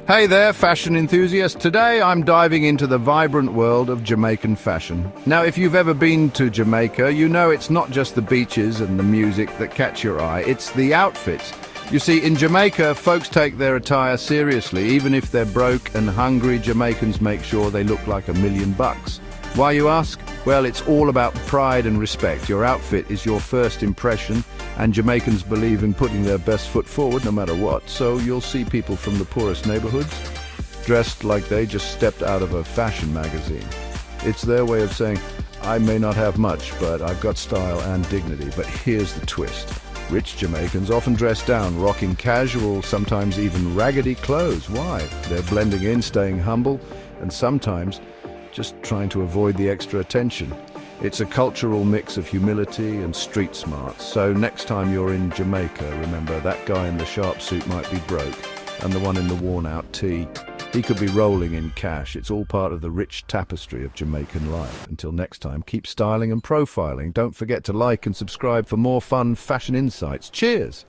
Hey there, fashion enthusiasts. Today I'm diving into the vibrant world of Jamaican fashion. Now, if you've ever been to Jamaica, you know it's not just the beaches and the music that catch your eye, it's the outfits. You see, in Jamaica, folks take their attire seriously. Even if they're broke and hungry, Jamaicans make sure they look like $1,000,000. Why, you ask? Well, it's all about pride and respect. Your outfit is your first impression, and Jamaicans believe in putting their best foot forward no matter what. So you'll see people from the poorest neighborhoods dressed like they just stepped out of a fashion magazine. It's their way of saying, I may not have much, but I've got style and dignity. But here's the twist. Rich Jamaicans often dress down, rocking casual, sometimes even raggedy clothes. Why? They're blending in, staying humble, and sometimes just trying to avoid the extra attention. It's a cultural mix of humility and street smarts. So next time you're in Jamaica, remember that guy in the sharp suit might be broke, and the one in the worn-out tee, he could be rolling in cash. It's all part of the rich tapestry of Jamaican life. Until next time, keep styling and profiling. Don't forget to like and subscribe for more fun fashion insights. Cheers!